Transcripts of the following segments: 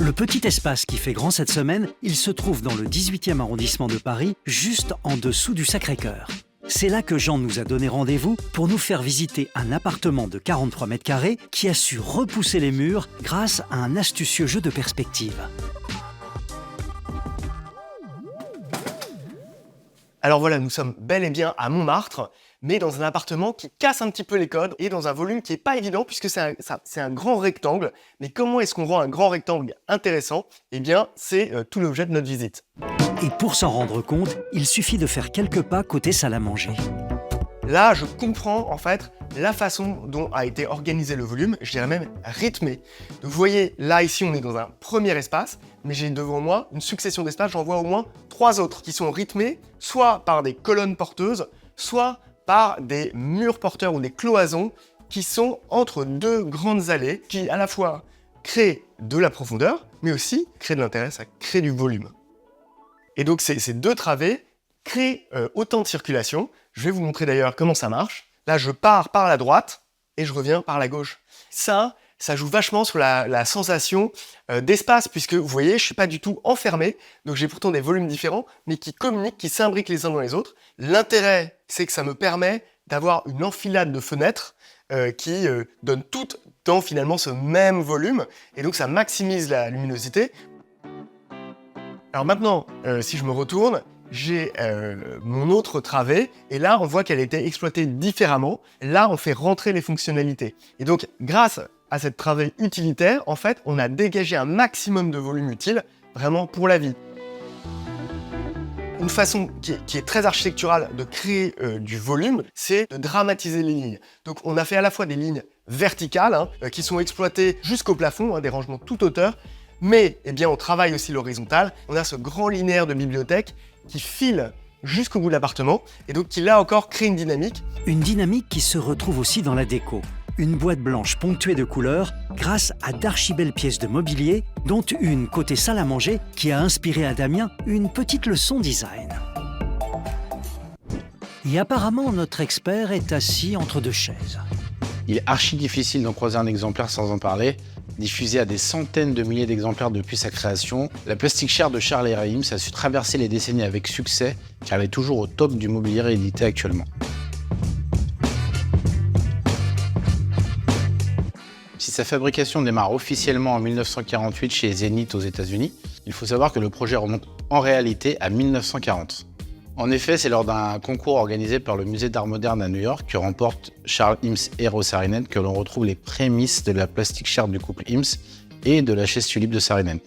Le petit espace qui fait grand cette semaine, il se trouve dans le 18e arrondissement de Paris, juste en dessous du Sacré-Cœur. C'est là que Jean nous a donné rendez-vous pour nous faire visiter un appartement de 43 mètres carrés qui a su repousser les murs grâce à un astucieux jeu de perspective. Alors voilà, nous sommes bel et bien à Montmartre, mais dans un appartement qui casse un petit peu les codes et dans un volume qui n'est pas évident puisque c'est un grand rectangle. Mais comment est-ce qu'on rend un grand rectangle intéressant? Eh bien, c'est tout l'objet de notre visite. Et pour s'en rendre compte, il suffit de faire quelques pas côté salle à manger. Là, je comprends en fait la façon dont a été organisé le volume, je dirais même rythmé. Donc vous voyez, là ici on est dans un premier espace, mais j'ai devant moi une succession d'espaces, j'en vois au moins 3 autres qui sont rythmés soit par des colonnes porteuses, soit par des murs porteurs ou des cloisons qui sont entre 2 grandes allées qui à la fois créent de la profondeur, mais aussi créent de l'intérêt, ça crée du volume. Et donc ces 2 travées créent autant de circulation. Je vais vous montrer d'ailleurs comment ça marche. Là, je pars par la droite et je reviens par la gauche. Ça joue vachement sur la sensation d'espace, puisque vous voyez, je ne suis pas du tout enfermé, donc j'ai pourtant des volumes différents, mais qui communiquent, qui s'imbriquent les uns dans les autres. L'intérêt, c'est que ça me permet d'avoir une enfilade de fenêtres qui donnent toutes dans finalement ce même volume, et donc ça maximise la luminosité. Alors maintenant, si je me retourne, j'ai mon autre travée, et là, on voit qu'elle a été exploitée différemment. Là, on fait rentrer les fonctionnalités. Et donc, grâce à cette travée utilitaire, en fait, on a dégagé un maximum de volume utile, vraiment pour la vie. Une façon qui est très architecturale de créer du volume, c'est de dramatiser les lignes. Donc, on a fait à la fois des lignes verticales, qui sont exploitées jusqu'au plafond, des rangements toute hauteur, mais eh bien, on travaille aussi l'horizontal. On a ce grand linéaire de bibliothèque qui file jusqu'au bout de l'appartement et donc qui là encore crée une dynamique. Une dynamique qui se retrouve aussi dans la déco. Une boîte blanche ponctuée de couleurs grâce à d'archibelles pièces de mobilier, dont une côté salle à manger qui a inspiré à Damien une petite leçon design. Et apparemment, notre expert est assis entre 2 chaises. Il est archi difficile d'en croiser un exemplaire sans en parler. Diffusé à des centaines de milliers d'exemplaires depuis sa création, la Plastic Chair de Charles Eames a su traverser les décennies avec succès, car elle est toujours au top du mobilier réédité actuellement. Si sa fabrication démarre officiellement en 1948 chez Zenith aux États-Unis, il faut savoir que le projet remonte en réalité à 1940. En effet, c'est lors d'un concours organisé par le Musée d'Art moderne à New York que remportent Charles Eames et Ross Saarinen que l'on retrouve les prémices de la Plastic Chair du couple Eames et de la chaise tulipe de Saarinen.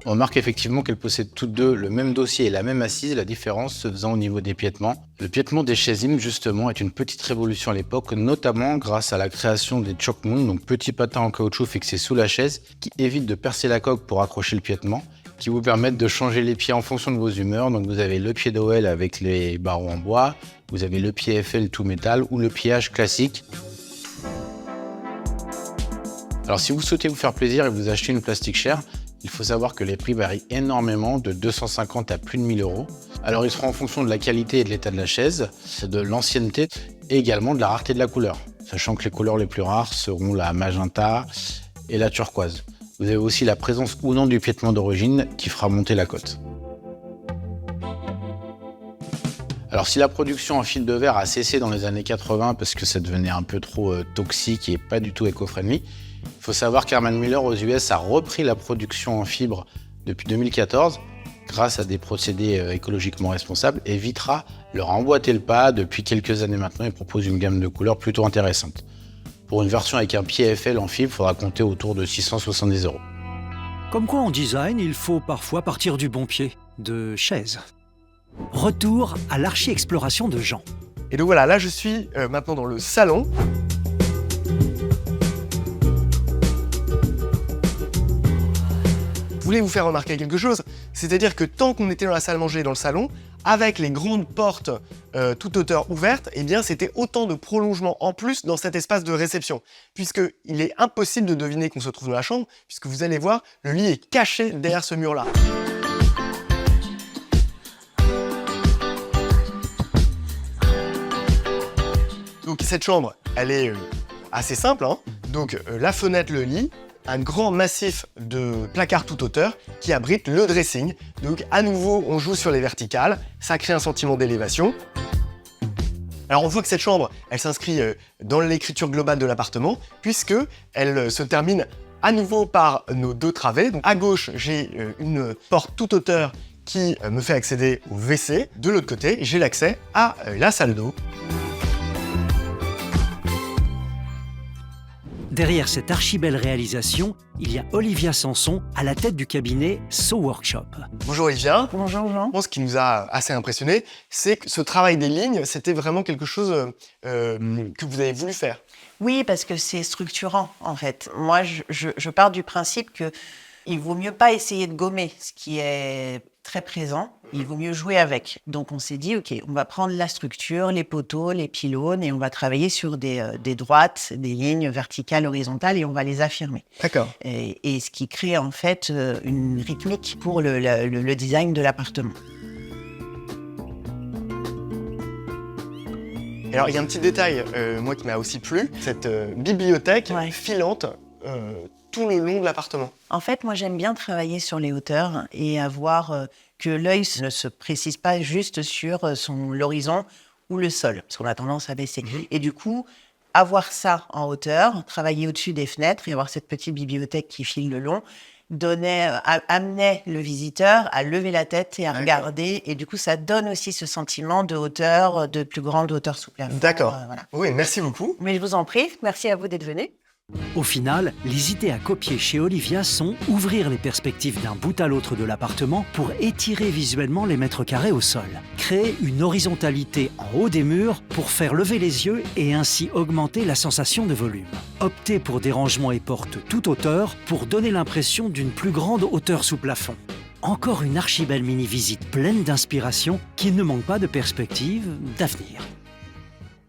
On remarque effectivement qu'elles possèdent toutes deux le même dossier et la même assise, la différence se faisant au niveau des piétements. Le piétement des chaises Eames, justement, est une petite révolution à l'époque, notamment grâce à la création des choke mounts, donc petits patins en caoutchouc fixés sous la chaise, qui évitent de percer la coque pour accrocher le piétement, qui vous permettent de changer les pieds en fonction de vos humeurs. Donc vous avez le pied d'OL avec les barreaux en bois, vous avez le pied FL tout métal ou le pied-H classique. Alors si vous souhaitez vous faire plaisir et vous achetez une Plastic Chair, il faut savoir que les prix varient énormément, de 250 à plus de 1000 €. Alors ils seront en fonction de la qualité et de l'état de la chaise, de l'ancienneté et également de la rareté de la couleur, sachant que les couleurs les plus rares seront la magenta et la turquoise. Vous avez aussi la présence ou non du piétement d'origine qui fera monter la cote. Alors si la production en fil de verre a cessé dans les années 80 parce que ça devenait un peu trop toxique et pas du tout éco-friendly, il faut savoir qu'Herman Miller aux US a repris la production en fibre depuis 2014 grâce à des procédés écologiquement responsables et Vitra leur a emboîté le pas depuis quelques années maintenant et propose une gamme de couleurs plutôt intéressante. Pour une version avec un pied FL en fibre, il faudra compter autour de 670 €. Comme quoi en design, il faut parfois partir du bon pied, de chaise. Retour à l'archi-exploration de Jean. Et donc voilà, là je suis maintenant dans le salon. Je voulais vous faire remarquer quelque chose, c'est-à-dire que tant qu'on était dans la salle à manger et dans le salon, avec les grandes portes toute hauteur ouvertes, eh bien c'était autant de prolongement en plus dans cet espace de réception, puisqu'il est impossible de deviner qu'on se trouve dans la chambre, puisque vous allez voir, le lit est caché derrière ce mur-là. Donc cette chambre, elle est assez simple, hein. Donc la fenêtre, le lit, un grand massif de placards tout hauteur qui abrite le dressing. Donc à nouveau, on joue sur les verticales, ça crée un sentiment d'élévation. Alors on voit que cette chambre, elle s'inscrit dans l'écriture globale de l'appartement, puisque elle se termine à nouveau par nos 2 travées. Donc à gauche, j'ai une porte toute hauteur qui me fait accéder au WC. De l'autre côté, j'ai l'accès à la salle d'eau. Derrière cette archi-belle réalisation, il y a Olivia Sanson à la tête du cabinet So Workshop. Bonjour Olivia. Bonjour Jean. Ce qui nous a assez impressionné, c'est que ce travail des lignes, c'était vraiment quelque chose que vous avez voulu faire. Oui, parce que c'est structurant en fait. Moi, je pars du principe que il vaut mieux pas essayer de gommer ce qui est très présent, il vaut mieux jouer avec. Donc on s'est dit, ok, on va prendre la structure, les poteaux, les pylônes, et on va travailler sur des droites, des lignes verticales, horizontales, et on va les affirmer. D'accord. Et ce qui crée en fait une rythmique pour le design de l'appartement. Alors il y a un petit détail, moi qui m'a aussi plu, cette bibliothèque filante tout le long de l'appartement. En fait, moi, j'aime bien travailler sur les hauteurs et avoir que l'œil ne se précise pas juste sur l'horizon ou le sol, parce qu'on a tendance à baisser. Et du coup, avoir ça en hauteur, travailler au-dessus des fenêtres et avoir cette petite bibliothèque qui file le long, amenait le visiteur à lever la tête et à regarder. Et du coup, ça donne aussi ce sentiment de hauteur, de plus grande hauteur sous plafond. D'accord. Voilà. Oui, merci beaucoup. Mais je vous en prie, merci à vous d'être venus. Au final, les idées à copier chez Olivia sont ouvrir les perspectives d'un bout à l'autre de l'appartement pour étirer visuellement les mètres carrés au sol, créer une horizontalité en haut des murs pour faire lever les yeux et ainsi augmenter la sensation de volume. Opter pour des rangements et portes toute hauteur pour donner l'impression d'une plus grande hauteur sous plafond. Encore une archi-belle mini-visite pleine d'inspiration qui ne manque pas de perspectives d'avenir.